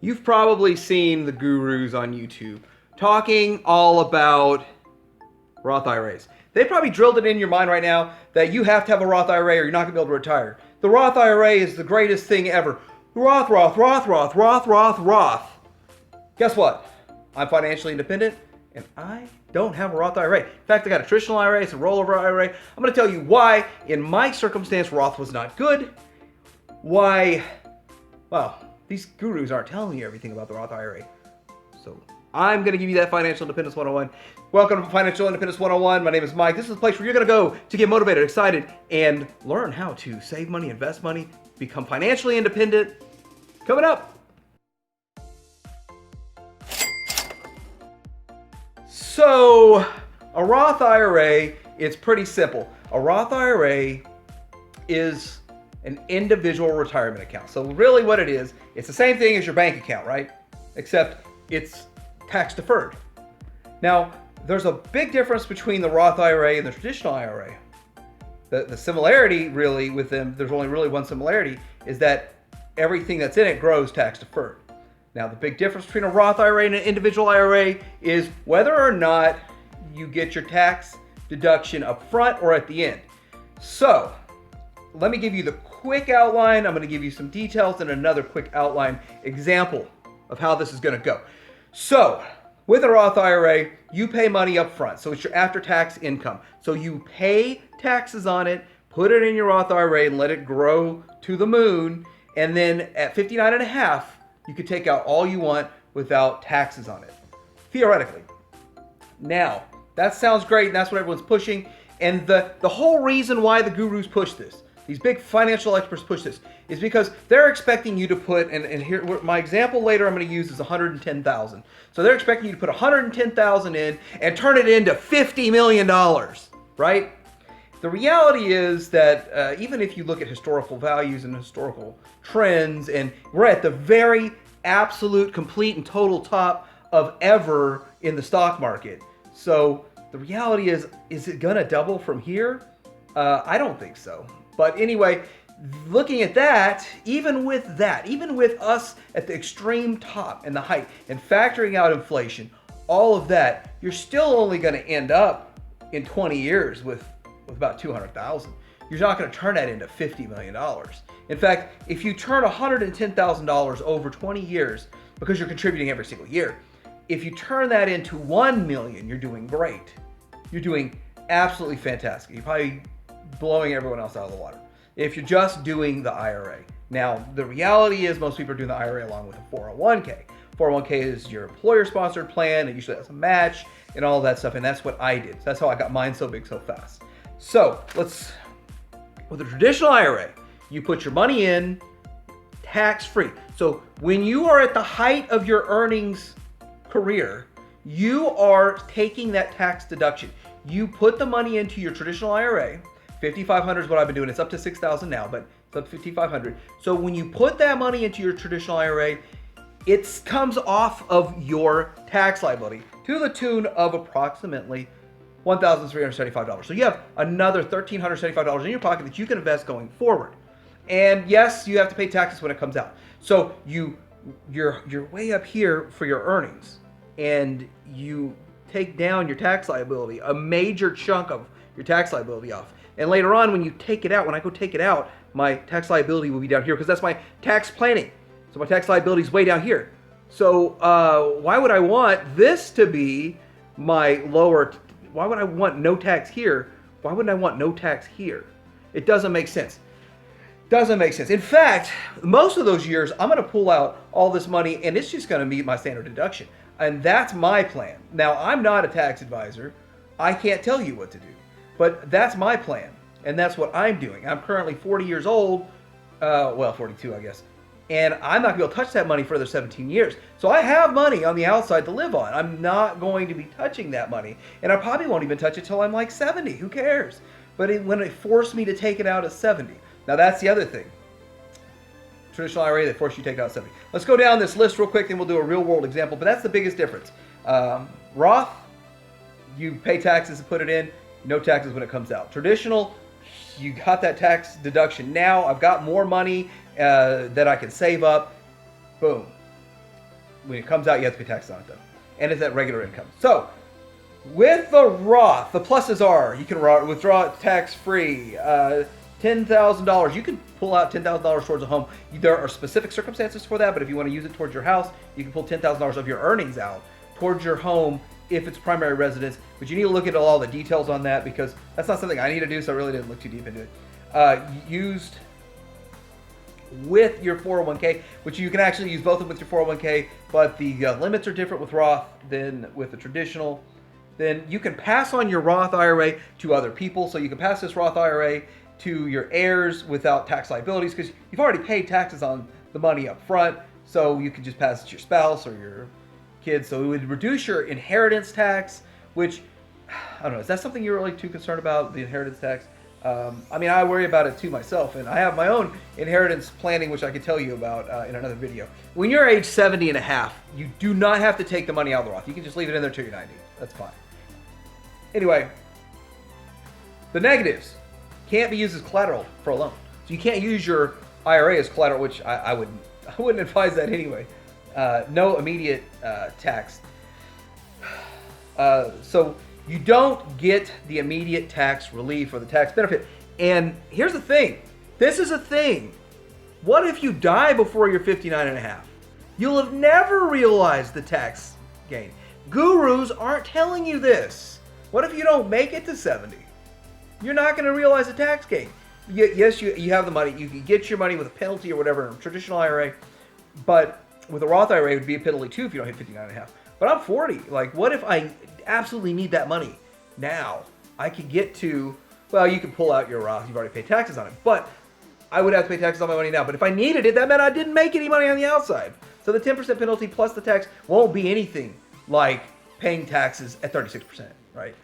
You've probably seen the gurus on YouTube talking all about Roth IRAs. They probably drilled it in your mind right now that you have to have a Roth IRA or you're not going to be able to retire. The Roth IRA is the greatest thing ever. Roth, Roth, Roth, Roth, Roth, Roth, Roth. Guess what? I'm financially independent and I don't have a Roth IRA. In fact, I got a traditional IRA, it's a rollover IRA. I'm going to tell you why, in my circumstance, Roth was not good. Why, well, these gurus aren't telling you everything about the Roth IRA. So I'm going to give you that Financial Independence 101. Welcome to Financial Independence 101. My name is Mike. This is the place where you're going to go to get motivated, excited, and learn how to save money, invest money, become financially independent. Coming up. So a Roth IRA, it's pretty simple. A Roth IRA is an individual retirement account. So really what it is, it's the same thing as your bank account, right? Except it's tax deferred. Now, there's a big difference between the Roth IRA and the traditional IRA. The similarity really with them, there's only really one similarity, is that everything that's in it grows tax deferred. Now, the big difference between a Roth IRA and an individual IRA is whether or not you get your tax deduction up front or at the end. So, let me give you the quick outline. I'm going to give you some details and another quick outline example of how this is going to go. So, with a Roth IRA, you pay money up front. So it's your after-tax income. So you pay taxes on it, put it in your Roth IRA and let it grow to the moon. And then at 59 and a half, you could take out all you want without taxes on it, theoretically. Now, that sounds great and that's what everyone's pushing. And the whole reason why the gurus push this, these big financial experts push this, is because they're expecting you to put, and here, my example later I'm going to use is $110,000. So they're expecting you to put $110,000 in and turn it into $50 million, right? The reality is that even if you look at historical values and historical trends, and we're at the very absolute, complete, and total top of ever in the stock market. So the reality is it going to double from here? I don't think so. But anyway, looking at that, even with us at the extreme top and the height and factoring out inflation, all of that, you're still only going to end up in 20 years with about $200,000. You're not going to turn that into $50 million. In fact, if you turn $110,000 over 20 years, because you're contributing every single year, if you turn that into $1 million, you're doing great. You're doing absolutely fantastic. You're probably blowing everyone else out of the water if you're just doing the IRA. Now, the reality is most people are doing the IRA along with a 401k. 401k is your employer-sponsored plan. It usually has a match and all that stuff, and that's what I did. So that's how I got mine so big so fast. So with a traditional IRA, you put your money in tax-free. So when you are at the height of your earnings career, you are taking that tax deduction. You put the money into your traditional IRA. 5,500 is what I've been doing. It's up to 6,000 now, but it's up to 5,500. So when you put that money into your traditional IRA, it comes off of your tax liability to the tune of approximately $1,375. So you have another $1,375 in your pocket that you can invest going forward. And yes, you have to pay taxes when it comes out. So you're way up here for your earnings, and you take down your tax liability, a major chunk of your tax liability off. And later on, when you take it out, when I go take it out, my tax liability will be down here because that's my tax planning. So my tax liability is way down here. So why would I want this to be my lower? Why would I want no tax here? Why wouldn't I want no tax here? It doesn't make sense. Doesn't make sense. In fact, most of those years, I'm going to pull out all this money and it's just going to meet my standard deduction. And that's my plan. Now, I'm not a tax advisor. I can't tell you what to do. But that's my plan, and that's what I'm doing. I'm currently 40 years old, 42, I guess, and I'm not going to be able to touch that money for another 17 years. So I have money on the outside to live on. I'm not going to be touching that money, and I probably won't even touch it till I'm like 70. Who cares? But when it forced me to take it out at 70. Now, that's the other thing. Traditional IRA, they force you to take it out at 70. Let's go down this list real quick, and we'll do a real-world example, but that's the biggest difference. Roth, you pay taxes to put it in. No taxes when it comes out. Traditional, you got that tax deduction. Now I've got more money that I can save up. Boom. when it comes out, you have to pay taxes on it though, and it's at regular income. So with the Roth, the pluses are you can withdraw it tax-free. $10,000. You can pull out $10,000 towards a home. There are specific circumstances for that, but if you want to use it towards your house, you can pull $10,000 of your earnings out towards your home if it's primary residence. But you need to look at all the details on that because that's not something I need to do, so I really didn't look too deep into it. Used with your 401k, which you can actually use both of them with your 401k, but the limits are different with Roth than with the traditional. Then you can pass on your Roth IRA to other people. So you can pass this Roth IRA to your heirs without tax liabilities because you've already paid taxes on the money up front. So you can just pass it to your spouse or your kids. So it would reduce your inheritance tax, which, I don't know, is that something you're really too concerned about, the inheritance tax? I mean, I worry about it too myself, and I have my own inheritance planning, which I could tell you about in another video. When you're age 70 and a half, you do not have to take the money out of the Roth. You can just leave it in there till you're 90. That's fine. Anyway, the negatives: can't be used as collateral for a loan. So you can't use your IRA as collateral, which I wouldn't advise that anyway. No immediate tax. So you don't get the immediate tax relief or the tax benefit. And here's the thing. This is a thing. What if you die before you're 59 and a half? You'll have never realized the tax gain. Gurus aren't telling you this. What if you don't make it to 70? You're not going to realize the tax gain. Yes, you have the money. You can get your money with a penalty or whatever in a traditional IRA. But with a Roth IRA, it would be a penalty too if you don't hit 59 and a half. But I'm 40. Like, what if I absolutely need that money now? I could get to, well, you can pull out your Roth. You've already paid taxes on it. But I would have to pay taxes on my money now. But if I needed it, that meant I didn't make any money on the outside. So the 10% penalty plus the tax won't be anything like paying taxes at 36%, right?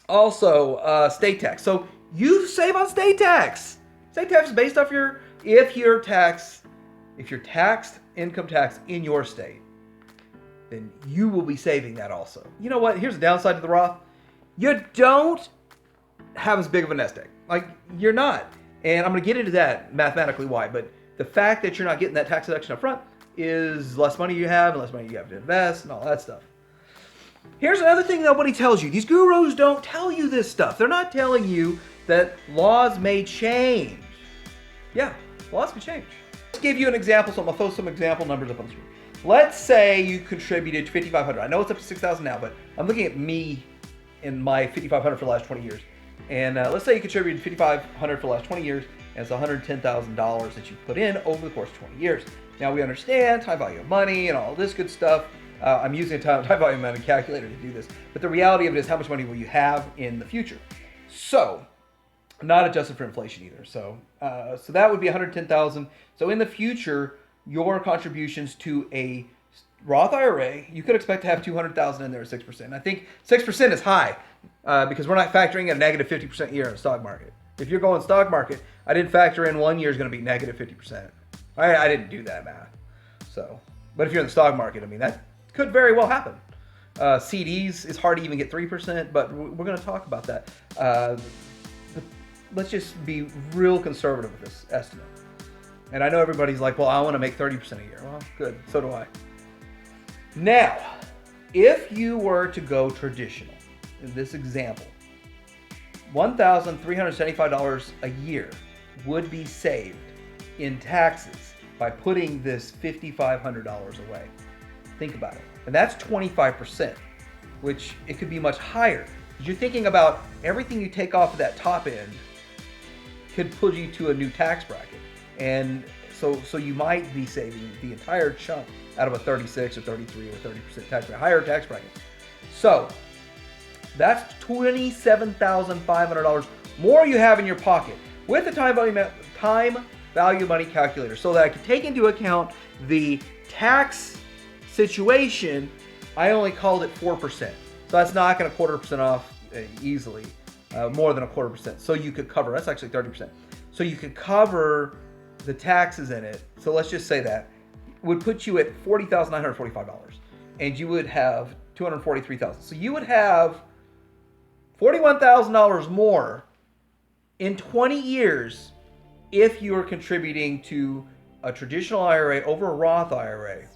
Also, state tax. So you save on state tax. State tax is based off if you're taxed income tax in your state, then you will be saving that also. You know what? Here's the downside to the Roth. You don't have as big of a nest egg. Like, you're not. And I'm going to get into that mathematically why. But the fact that you're not getting that tax deduction up front is less money you have and less money you have to invest and all that stuff. Here's another thing nobody tells you. These gurus don't tell you this stuff. They're not telling you that laws may change. Yeah, laws can change. Let's give you an example. So I'm going to throw some example numbers up on the screen. Let's say you contributed $5,500. I know it's up to $6,000 now, but I'm looking at me and my $5,500 for the last 20 years. And let's say you contributed $5,500 for the last 20 years, and it's $110,000 that you put in over the course of 20 years. Now we understand time value of money and all this good stuff. I'm using a time value of money calculator to do this, but the reality of it is how much money will you have in the future? So, not adjusted for inflation either. So that would be $110,000. So in the future, your contributions to a Roth IRA, you could expect to have $200,000 in there at 6%. I think 6% is high because we're not factoring in a negative 50% year in the stock market. If you're going stock market, I didn't factor in 1 year is going to be negative 50%. I didn't do that math. So, but if you're in the stock market, I mean, that could very well happen. CDs is hard to even get 3%, but we're going to talk about that. Let's just be real conservative with this estimate. And I know everybody's like, well, I want to make 30% a year. Well, good. So do I. Now, if you were to go traditional, in this example, $1,375 a year would be saved in taxes by putting this $5,500 away. Think about it. And that's 25%, which it could be much higher. You're thinking about everything you take off of that top end could put you to a new tax bracket. And so you might be saving the entire chunk out of a 36 or 33 or 30% tax bracket, higher tax bracket. So that's $27,500 more you have in your pocket with the time value money calculator, so that I can take into account the tax situation. I only called it 4%. So that's not going to 1/4% off easily, more than a 1/4%. So you could cover, that's actually 30%. So you could cover the taxes in it. So let's just say that would put you at $40,945, and you would have $243,000. So you would have $41,000 more in 20 years if you are contributing to a traditional IRA over a Roth IRA.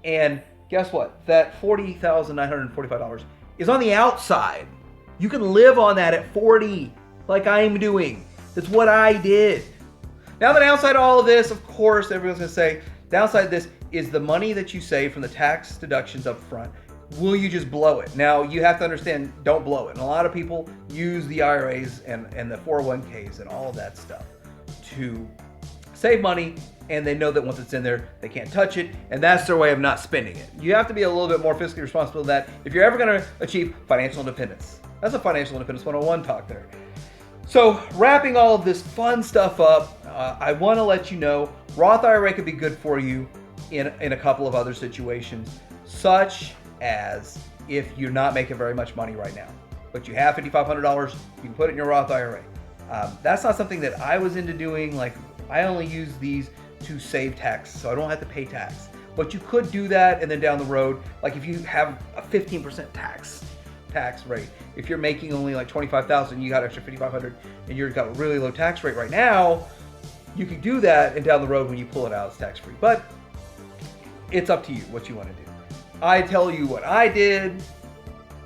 And guess what? That $40,945 is on the outside. You can live on that at 40, like I'm doing. That's what I did. Now, the downside of all of this, of course, everyone's gonna say, downside of this is the money that you save from the tax deductions up front. Will you just blow it? Now, you have to understand, don't blow it. And a lot of people use the IRAs and the 401ks and all of that stuff to save money, and they know that once it's in there, they can't touch it, and that's their way of not spending it. You have to be a little bit more fiscally responsible than that if you're ever gonna achieve financial independence. That's a financial independence 101 talk there. So wrapping all of this fun stuff up, I wanna let you know, Roth IRA could be good for you in a couple of other situations, such as if you're not making very much money right now, but you have $5,500, you can put it in your Roth IRA. That's not something that I was into doing. Like, I only use these to save tax, so I don't have to pay tax. But you could do that, and then down the road, like if you have a 15% tax rate, if you're making only like $25,000, you got extra $5,500, and you've got a really low tax rate right now, you can do that, and down the road when you pull it out, it's tax-free. But it's up to you what you want to do. I tell you what I did.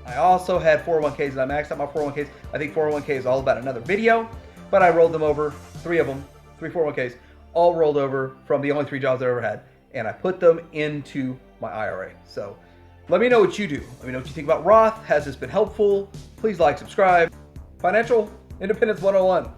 I also had 401ks, and I maxed out my 401ks. I think 401k is all about another video, but I rolled them over, three 401ks, all rolled over from the only 3 jobs I ever had, and I put them into my IRA. So let me know what you do. Let me know what you think about Roth. Has this been helpful? Please like, subscribe. Financial Independence 101.